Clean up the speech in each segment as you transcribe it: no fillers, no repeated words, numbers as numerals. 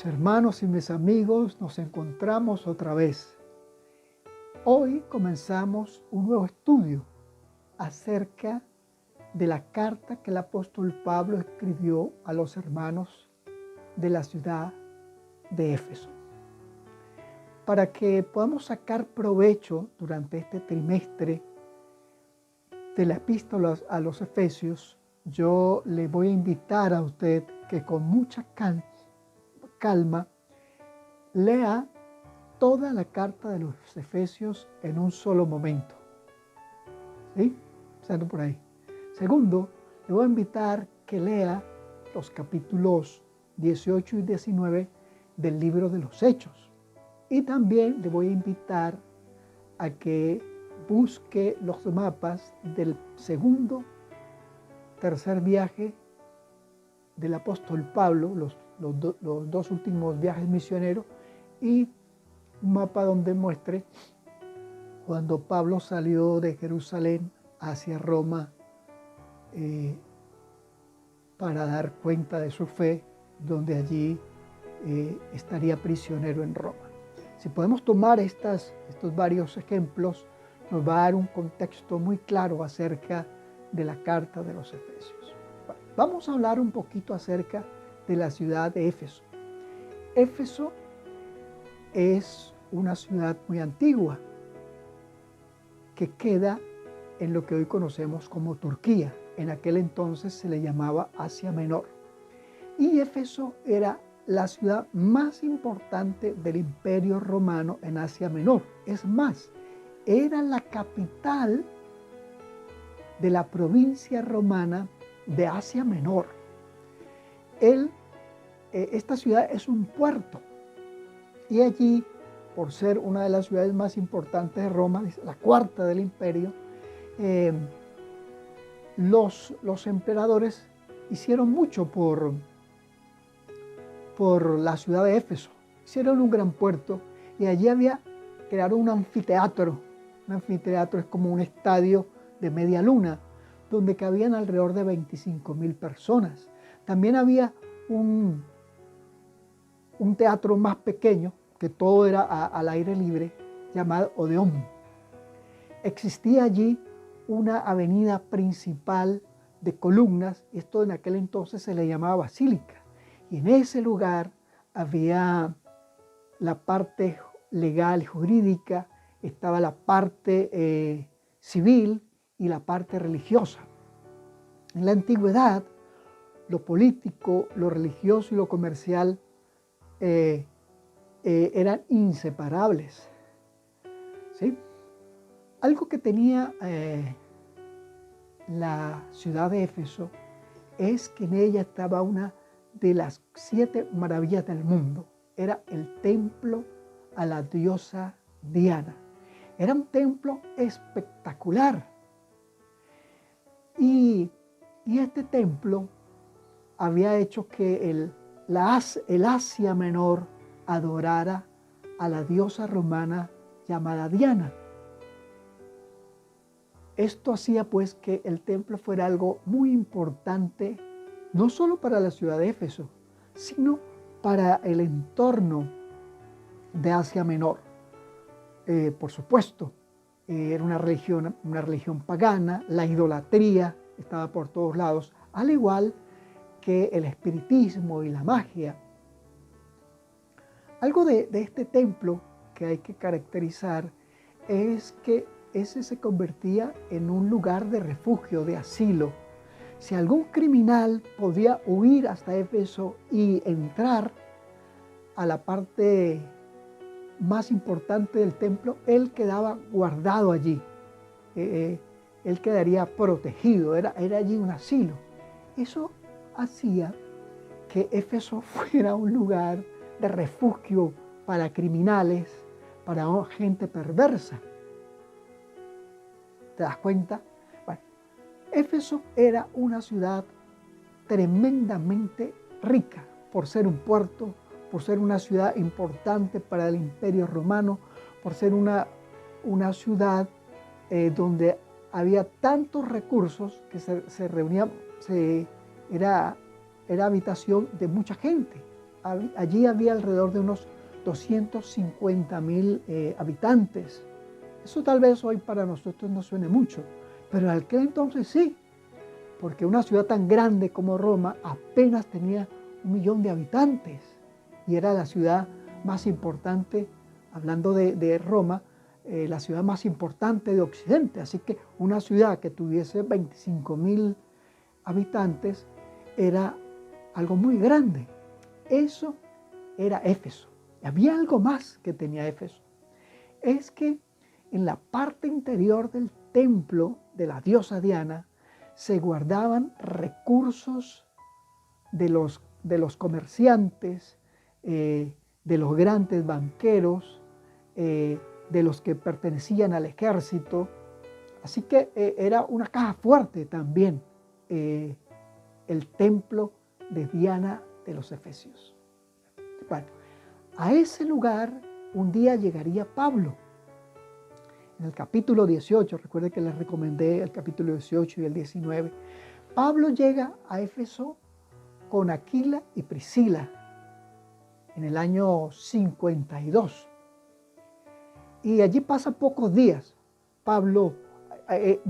Mis hermanos y mis amigos, nos encontramos otra vez. Hoy comenzamos un nuevo estudio acerca de la carta que el apóstol Pablo escribió a los hermanos de la ciudad de Éfeso. Para que podamos sacar provecho durante este trimestre de la epístola a los Efesios, yo le voy a invitar a usted que con mucha calma lea toda la carta de los Efesios en un solo momento. ¿Sí? Empezando por ahí. Segundo, le voy a invitar que lea los capítulos 18 y 19 del libro de los Hechos. Y también le voy a invitar a que busque los mapas del segundo, tercer viaje del apóstol Pablo, los dos últimos viajes misioneros, y un mapa donde muestre cuando Pablo salió de Jerusalén hacia Roma para dar cuenta de su fe, donde allí estaría prisionero en Roma. Si podemos tomar estos varios ejemplos, nos va a dar un contexto muy claro acerca de la carta de los Efesios. Vamos a hablar un poquito acerca de la ciudad de Éfeso. Éfeso es una ciudad muy antigua que queda en lo que hoy conocemos como Turquía. En aquel entonces se le llamaba Asia Menor. Y Éfeso era la ciudad más importante del Imperio Romano en Asia Menor. Es más, era la capital de la provincia romana de Asia Menor. Esta ciudad es un puerto y allí, por ser una de las ciudades más importantes de Roma, la cuarta del imperio, los emperadores hicieron mucho por la ciudad de Éfeso. Hicieron un gran puerto y allí crearon un anfiteatro. Un anfiteatro es como un estadio de media luna, donde cabían alrededor de 25.000 personas. También había un teatro más pequeño, que todo era al aire libre, llamado Odeón. Existía allí una avenida principal de columnas, esto en aquel entonces se le llamaba Basílica, y en ese lugar había la parte legal y jurídica, estaba la parte civil y la parte religiosa. En la antigüedad, lo político, lo religioso y lo comercial eran inseparables. ¿Sí? Algo que tenía la ciudad de Éfeso es que en ella estaba una de las 7 maravillas del mundo. Era el templo a la diosa Diana. Era un templo espectacular. Y este templo había hecho que el Asia Menor adorara a la diosa romana llamada Diana. Esto hacía pues que el templo fuera algo muy importante, no solo para la ciudad de Éfeso, sino para el entorno de Asia Menor. Por supuesto, era una religión pagana, la idolatría estaba por todos lados, al igual que el espiritismo y la magia. Algo de este templo que hay que caracterizar es que ese se convertía en un lugar de refugio, de asilo. Si algún criminal podía huir hasta Éfeso y entrar a la parte más importante del templo, él quedaba guardado allí. Él quedaría protegido, era allí un asilo. Eso hacía que Éfeso fuera un lugar de refugio para criminales, para gente perversa. ¿Te das cuenta? Bueno, Éfeso era una ciudad tremendamente rica por ser un puerto, por ser una ciudad importante para el Imperio Romano, por ser una ciudad donde había tantos recursos que era habitación de mucha gente. allí había alrededor de unos 250,000 habitantes. Eso tal vez hoy para nosotros no suene mucho, pero en aquel entonces sí, porque una ciudad tan grande como Roma apenas tenía 1,000,000 de habitantes y era la ciudad más importante, hablando de Roma, la ciudad más importante de Occidente. Así que una ciudad que tuviese 25,000 habitantes era algo muy grande. Eso era Éfeso. Y había algo más que tenía Éfeso. Es que en la parte interior del templo de la diosa Diana se guardaban recursos de los comerciantes, de los grandes banqueros, de los que pertenecían al ejército. Así que era una caja fuerte también el templo de Diana de los Efesios. Bueno, a ese lugar un día llegaría Pablo. En el capítulo 18, recuerden que les recomendé el capítulo 18 y el 19, Pablo llega a Éfeso con Aquila y Priscila en el año 52. Y allí pasa pocos días. Pablo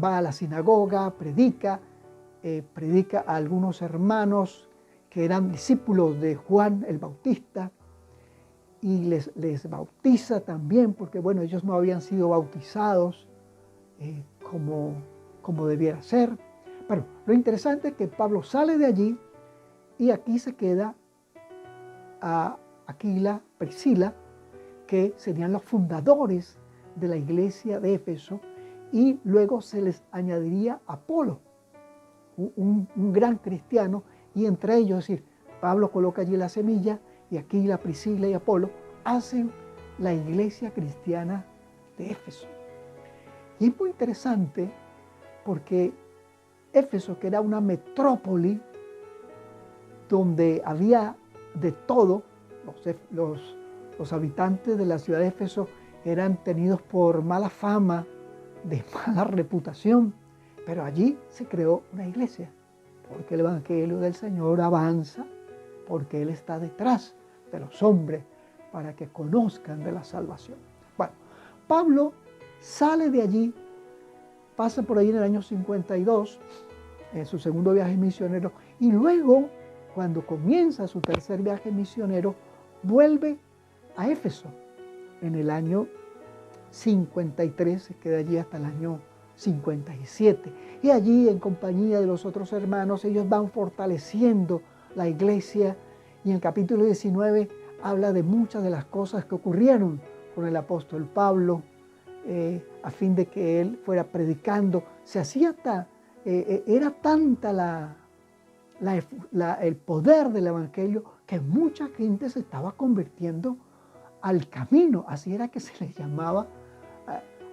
va a la sinagoga, predica a algunos hermanos que eran discípulos de Juan el Bautista y les bautiza también, porque bueno, ellos no habían sido bautizados como debiera ser. Pero lo interesante es que Pablo sale de allí y aquí se queda a Aquila, Priscila, que serían los fundadores de la iglesia de Éfeso, y luego se les añadiría Apolo, un gran cristiano, y entre ellos, es decir, Pablo coloca allí la semilla y Aquila, Priscila y Apolo hacen la iglesia cristiana de Éfeso. Y es muy interesante porque Éfeso, que era una metrópoli donde había de todo, los habitantes de la ciudad de Éfeso eran tenidos por mala fama, de mala reputación, pero allí se creó una iglesia, porque el evangelio del Señor avanza, porque Él está detrás de los hombres para que conozcan de la salvación. Bueno, Pablo sale de allí, pasa por ahí en el año 52, en su segundo viaje misionero, y luego, cuando comienza su tercer viaje misionero, vuelve a Éfeso en el año 53, se queda allí hasta el año 57. Y allí, en compañía de los otros hermanos, ellos van fortaleciendo la iglesia, y en el capítulo 19 habla de muchas de las cosas que ocurrieron con el apóstol Pablo, a fin de que él fuera predicando. Se hacía era tanta el poder del evangelio que mucha gente se estaba convirtiendo al camino. Así era que se les llamaba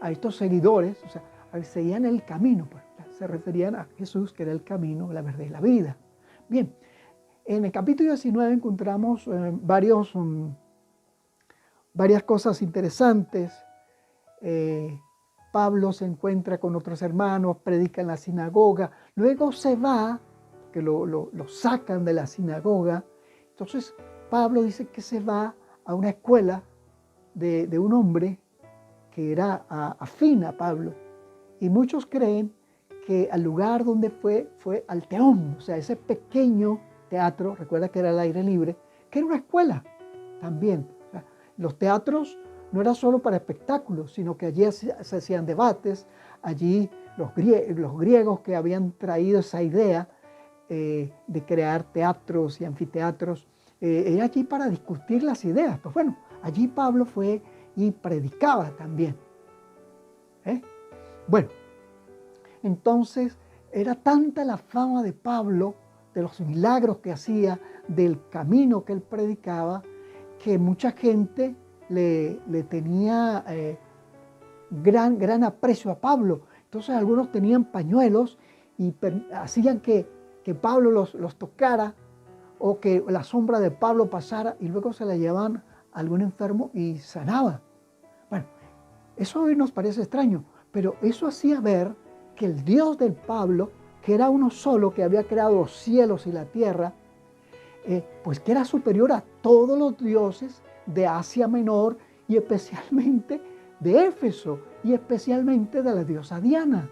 a estos seguidores, o sea, seguían el camino, pues, se referían a Jesús, que era el camino, la verdad y la vida. Bien, en el capítulo 19 encontramos varias cosas interesantes. Pablo se encuentra con otros hermanos, predica en la sinagoga, luego se va, que lo sacan de la sinagoga. Entonces Pablo dice que se va a una escuela de un hombre que era afín a Pablo, y muchos creen que al lugar donde fue al Teón, o sea, ese pequeño teatro, recuerda que era al aire libre, que era una escuela también. O sea, los teatros no era solo para espectáculos, sino que allí se hacían debates, allí los griegos que habían traído esa idea de crear teatros y anfiteatros, era allí para discutir las ideas. Pues bueno, allí Pablo fue y predicaba también. Bueno, entonces era tanta la fama de Pablo, de los milagros que hacía, del camino que él predicaba, que mucha gente le tenía gran aprecio a Pablo. Entonces algunos tenían pañuelos y hacían que Pablo los tocara, o que la sombra de Pablo pasara, y luego se la llevaban a algún enfermo y sanaba. Bueno, eso hoy nos parece extraño, pero eso hacía ver que el Dios del Pablo, que era uno solo, que había creado los cielos y la tierra, pues que era superior a todos los dioses de Asia Menor y especialmente de Éfeso y especialmente de la diosa Diana.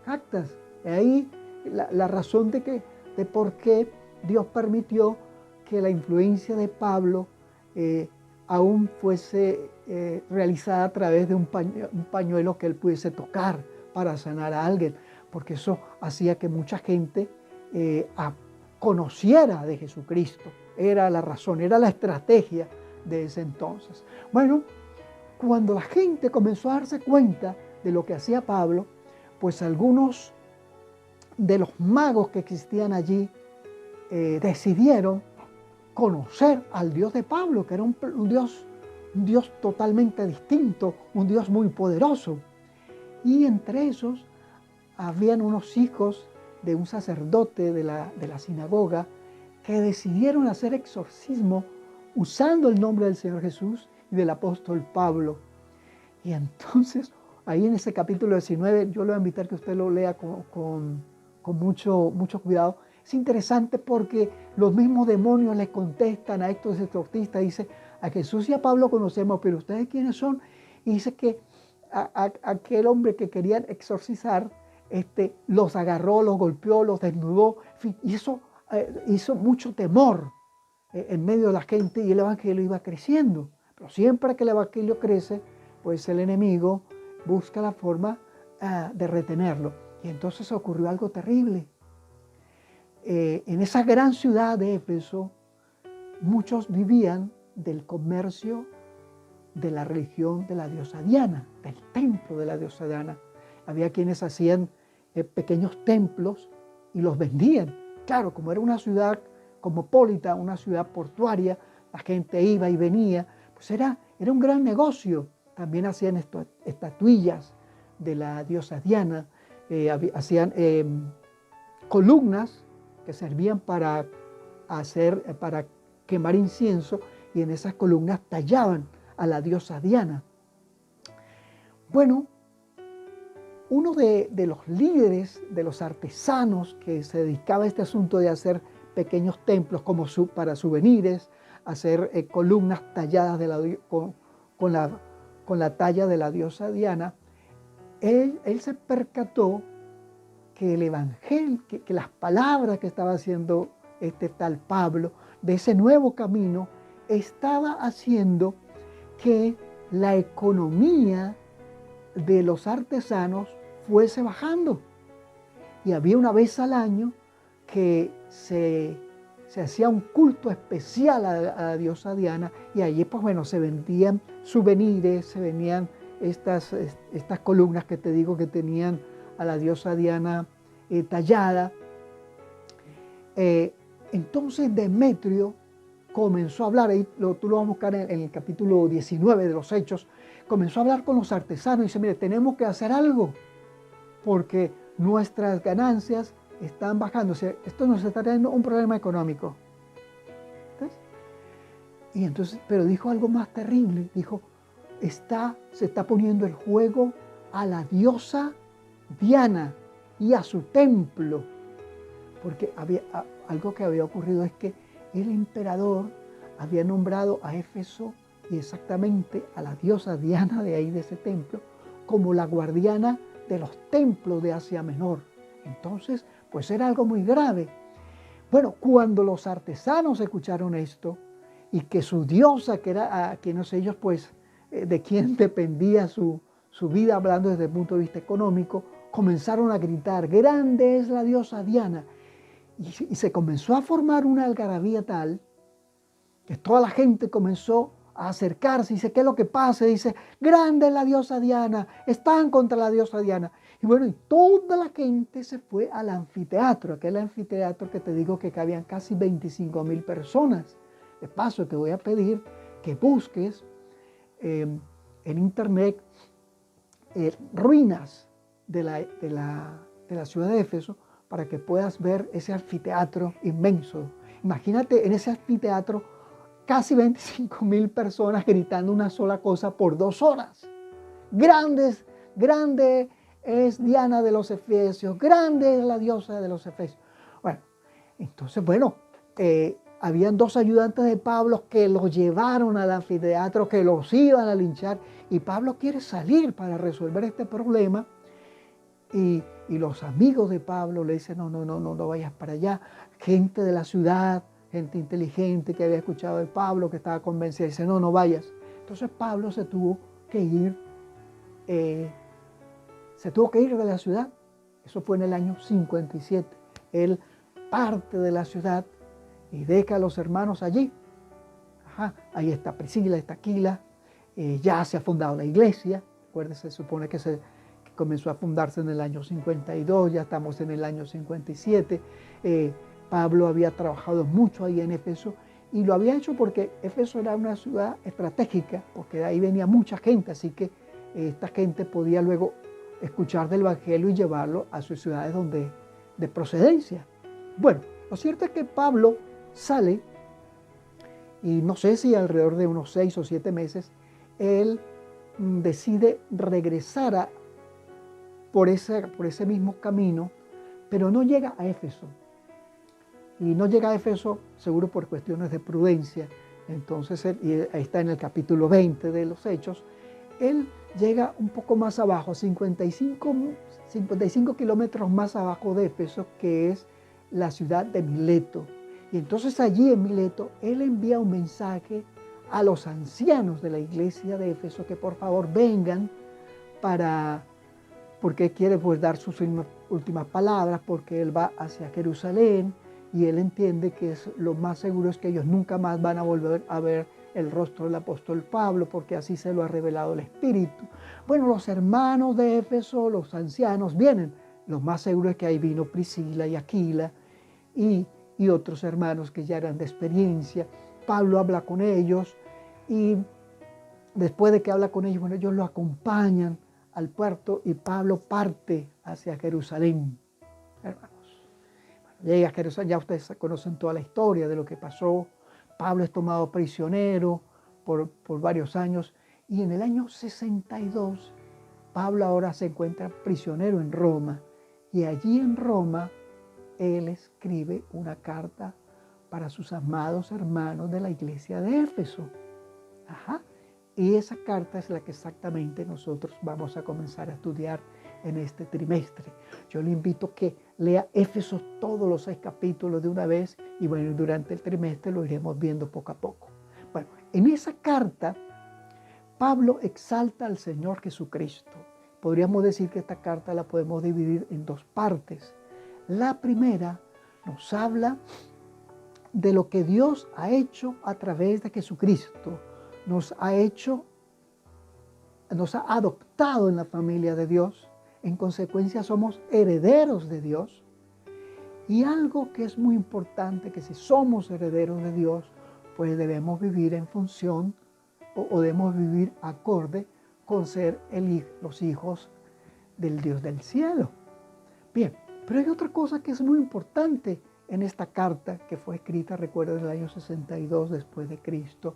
¿Captas? Ahí la razón de por qué Dios permitió que la influencia de Pablo aún fuese realizada a través de un pañuelo que él pudiese tocar para sanar a alguien, porque eso hacía que mucha gente conociera de Jesucristo. Era la razón, era la estrategia de ese entonces. Bueno, cuando la gente comenzó a darse cuenta de lo que hacía Pablo, pues algunos de los magos que existían allí decidieron conocer al Dios de Pablo, que era un Dios totalmente distinto, un Dios muy poderoso. Y entre esos habían unos hijos de un sacerdote de la sinagoga que decidieron hacer exorcismo usando el nombre del Señor Jesús y del apóstol Pablo. Y entonces, ahí en ese capítulo 19, yo le voy a invitar que usted lo lea con mucho cuidado. Es interesante porque los mismos demonios le contestan a estos exorcistas. Dice, a Jesús y a Pablo conocemos, pero ¿ustedes quiénes son? Y dice que aquel hombre que querían exorcizar, los agarró, los golpeó, los desnudó, en fin, y eso hizo mucho temor en medio de la gente y el evangelio iba creciendo. Pero siempre que el evangelio crece, pues el enemigo busca la forma de retenerlo. Y entonces ocurrió algo terrible. En esa gran ciudad de Éfeso, muchos vivían del comercio de la religión de la diosa Diana, del templo de la diosa Diana. Había quienes hacían pequeños templos y los vendían. Claro, como era una ciudad cosmopolita, una ciudad portuaria, la gente iba y venía, pues era un gran negocio. También hacían estatuillas de la diosa Diana, hacían columnas que servían para quemar incienso, y en esas columnas tallaban a la diosa Diana. Bueno, uno de los líderes, de los artesanos que se dedicaba a este asunto de hacer pequeños templos para souvenirs, hacer columnas talladas con la talla de la diosa Diana, él se percató que el evangelio, que las palabras que estaba haciendo este tal Pablo, de ese nuevo camino, estaba haciendo que la economía de los artesanos fuese bajando. Y había una vez al año que se hacía un culto especial a la diosa Diana, y allí pues bueno, se vendían souvenirs, se vendían estas columnas que te digo que tenían a la diosa Diana tallada. Entonces Demetrio comenzó a hablar, ahí tú lo vas a buscar en el capítulo 19 de los Hechos, comenzó a hablar con los artesanos y dice, mire, tenemos que hacer algo, porque nuestras ganancias están bajando. O sea, esto nos está trayendo un problema económico. ¿Entonces? Y entonces, pero dijo algo más terrible, dijo, se está poniendo el juego a la diosa Diana y a su templo, porque algo que había ocurrido es que el emperador había nombrado a Éfeso y exactamente a la diosa Diana de ahí, de ese templo, como la guardiana de los templos de Asia Menor. Entonces, pues era algo muy grave. Bueno, cuando los artesanos escucharon esto y que su diosa, que era a quienes ellos, pues, de quien dependía su vida, hablando desde el punto de vista económico, comenzaron a gritar, grande es la diosa Diana. Y se comenzó a formar una algarabía tal que toda la gente comenzó a acercarse y dice, ¿qué es lo que pasa? Y dice, grande es la diosa Diana, están contra la diosa Diana. Y bueno, y toda la gente se fue al anfiteatro, aquel anfiteatro que te digo que cabían casi 25.000 personas. De paso, te voy a pedir que busques en internet ruinas de la ciudad de Éfeso, para que puedas ver ese anfiteatro inmenso. Imagínate en ese anfiteatro casi 25.000 personas gritando una sola cosa por 2 horas. Grande es Diana de los Efesios, grande es la diosa de los Efesios. Bueno, entonces, bueno, habían dos ayudantes de Pablo que los llevaron al anfiteatro, que los iban a linchar, y Pablo quiere salir para resolver este problema, y los amigos de Pablo le dicen, no vayas para allá. Gente de la ciudad, gente inteligente que había escuchado de Pablo, que estaba convencida, dice, no vayas. Entonces Pablo se tuvo que ir de la ciudad. Eso fue en el año 57. Él parte de la ciudad y deja a los hermanos allí. Ahí está Priscila, está Aquila. Ya se ha fundado la iglesia. Acuérdense, se supone que comenzó a fundarse en el año 52, ya estamos en el año 57. Pablo había trabajado mucho ahí en Éfeso y lo había hecho porque Éfeso era una ciudad estratégica, porque de ahí venía mucha gente, así que esta gente podía luego escuchar del Evangelio y llevarlo a sus ciudades de procedencia. Bueno, lo cierto es que Pablo sale y no sé si alrededor de unos 6 o 7 meses, él decide regresar por ese mismo camino, pero no llega a Éfeso. Y no llega a Éfeso seguro por cuestiones de prudencia. Entonces, y ahí está en el capítulo 20 de los Hechos, él llega un poco más abajo, 55 kilómetros más abajo de Éfeso, que es la ciudad de Mileto. Y entonces allí en Mileto, él envía un mensaje a los ancianos de la iglesia de Éfeso que por favor vengan porque quiere pues dar sus últimas palabras, porque él va hacia Jerusalén y él entiende que lo más seguro es que ellos nunca más van a volver a ver el rostro del apóstol Pablo, porque así se lo ha revelado el Espíritu. Bueno, los hermanos de Éfeso, los ancianos, vienen. Lo más seguro es que ahí vino Priscila y Aquila y otros hermanos que ya eran de experiencia. Pablo habla con ellos y después de que habla con ellos, bueno, ellos lo acompañan al puerto y Pablo parte hacia Jerusalén. Hermanos, llega a Jerusalén, ya ustedes conocen toda la historia de lo que pasó. Pablo es tomado prisionero por varios años y en el año 62 Pablo ahora se encuentra prisionero en Roma y allí en Roma él escribe una carta para sus amados hermanos de la iglesia de Éfeso. Y esa carta es la que exactamente nosotros vamos a comenzar a estudiar en este trimestre. Yo le invito a que lea Éfeso todos los 6 capítulos de una vez y bueno, durante el trimestre lo iremos viendo poco a poco. Bueno, en esa carta Pablo exalta al Señor Jesucristo. Podríamos decir que esta carta la podemos dividir en 2 partes. La primera nos habla de lo que Dios ha hecho a través de Jesucristo. Nos ha adoptado en la familia de Dios. En consecuencia somos herederos de Dios. Y algo que es muy importante, que si somos herederos de Dios, pues debemos vivir en función o debemos vivir acorde con ser los hijos del Dios del cielo. Bien, pero hay otra cosa que es muy importante en esta carta que fue escrita, recuerden, en el año 62 después de Cristo,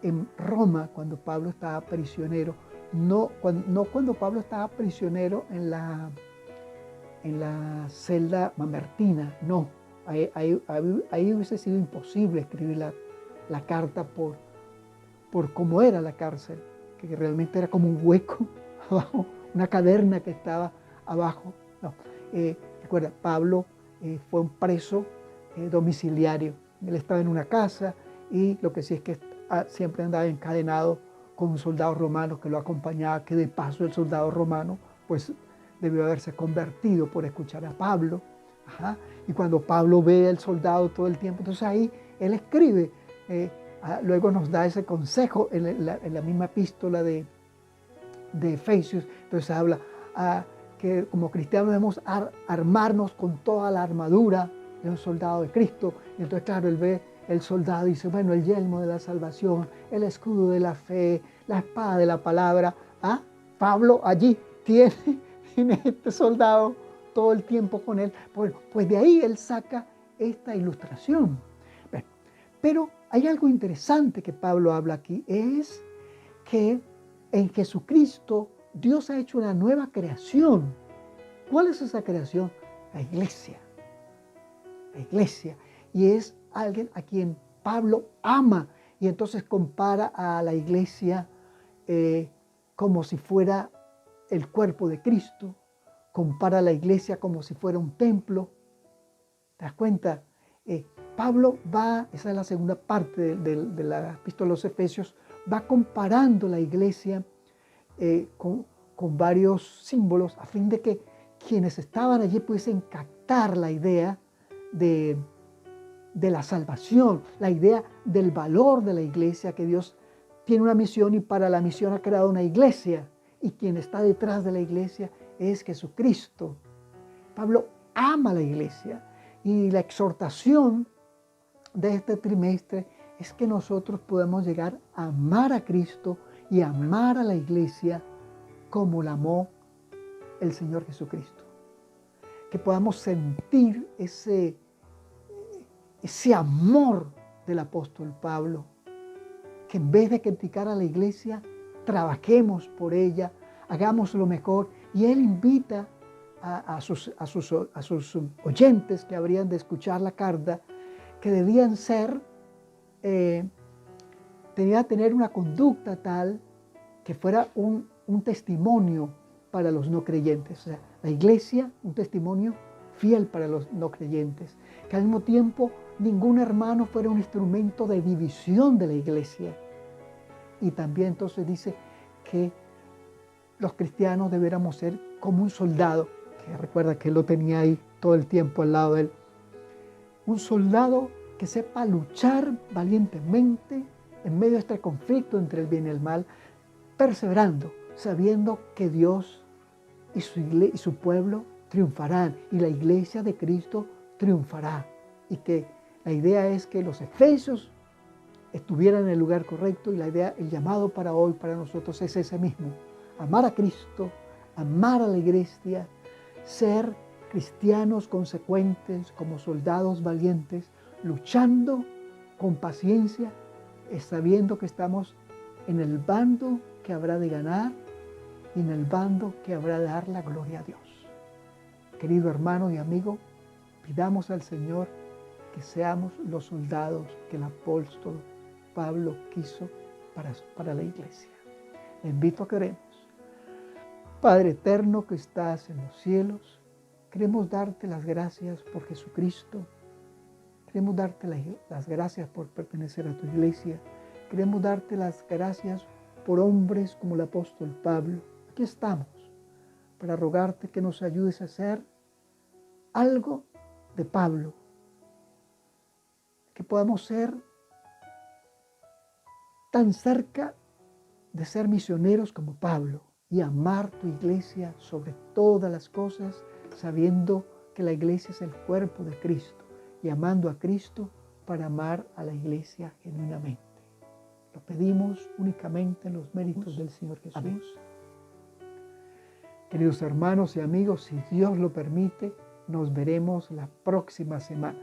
en Roma, cuando Pablo estaba prisionero. No cuando Pablo estaba prisionero en la celda mamertina, no. Ahí hubiese sido imposible escribir la carta por cómo era la cárcel, que realmente era como un hueco abajo, una caverna que estaba abajo. No. Recuerda, Pablo fue un preso domiciliario. Él estaba en una casa y lo que sí es que siempre andaba encadenado con un soldado romano que lo acompañaba, que de paso el soldado romano pues debió haberse convertido por escuchar a Pablo. Y cuando Pablo ve al soldado todo el tiempo, entonces ahí él escribe, luego nos da ese consejo en la misma epístola de Efesios. Entonces habla que como cristianos debemos armarnos con toda la armadura de un soldado de Cristo. Y entonces claro, él ve el soldado y dice, bueno, el yelmo de la salvación, el escudo de la fe, la espada de la palabra. Pablo allí tiene este soldado todo el tiempo con él. Bueno, pues de ahí él saca esta ilustración. Pero hay algo interesante que Pablo habla aquí, es que en Jesucristo Dios ha hecho una nueva creación. ¿Cuál es esa creación? La iglesia. La iglesia. Y es alguien a quien Pablo ama, y entonces compara a la iglesia como si fuera el cuerpo de Cristo, compara a la iglesia como si fuera un templo. ¿Te das cuenta? Pablo va, esa es la segunda parte de la epístola a los Efesios, va comparando la iglesia con varios símbolos a fin de que quienes estaban allí pudiesen captar la idea de la salvación, la idea del valor de la iglesia, que Dios tiene una misión y para la misión ha creado una iglesia, y quien está detrás de la iglesia es Jesucristo. Pablo ama la iglesia, y la exhortación de este trimestre es que nosotros podamos llegar a amar a Cristo y amar a la iglesia como la amó el Señor Jesucristo. Que podamos sentir ese amor del apóstol Pablo, que en vez de criticar a la iglesia, trabajemos por ella, hagamos lo mejor. Y él invita a sus oyentes que habrían de escuchar la carta, que debían ser, tenía que tener una conducta tal que fuera un testimonio para los no creyentes. O sea, la iglesia, un testimonio fiel para los no creyentes. Que al mismo tiempo ningún hermano fuera un instrumento de división de la iglesia. Y también entonces dice que los cristianos deberíamos ser como un soldado, que recuerda que él lo tenía ahí todo el tiempo al lado de él. Un soldado que sepa luchar valientemente en medio de este conflicto entre el bien y el mal, perseverando, sabiendo que Dios y su pueblo triunfarán, y la iglesia de Cristo triunfará. Y que la idea es que los efesios estuvieran en el lugar correcto, y la idea, el llamado para hoy, para nosotros, es ese mismo: amar a Cristo, amar a la iglesia, ser cristianos consecuentes como soldados valientes, luchando con paciencia, sabiendo que estamos en el bando que habrá de ganar y en el bando que habrá de dar la gloria a Dios. Querido hermano y amigo, pidamos al Señor que seamos los soldados que el apóstol Pablo quiso para la iglesia. Le invito a que oremos. Padre eterno que estás en los cielos, queremos darte las gracias por Jesucristo. Queremos darte las gracias por pertenecer a tu iglesia. Queremos darte las gracias por hombres como el apóstol Pablo. Aquí estamos para rogarte que nos ayudes a hacer algo de Pablo, que podamos ser tan cerca de ser misioneros como Pablo y amar tu iglesia sobre todas las cosas, sabiendo que la iglesia es el cuerpo de Cristo, y amando a Cristo para amar a la iglesia genuinamente. Lo pedimos únicamente en los méritos del Señor Jesús. Amén. Queridos hermanos y amigos, si Dios lo permite, nos veremos la próxima semana.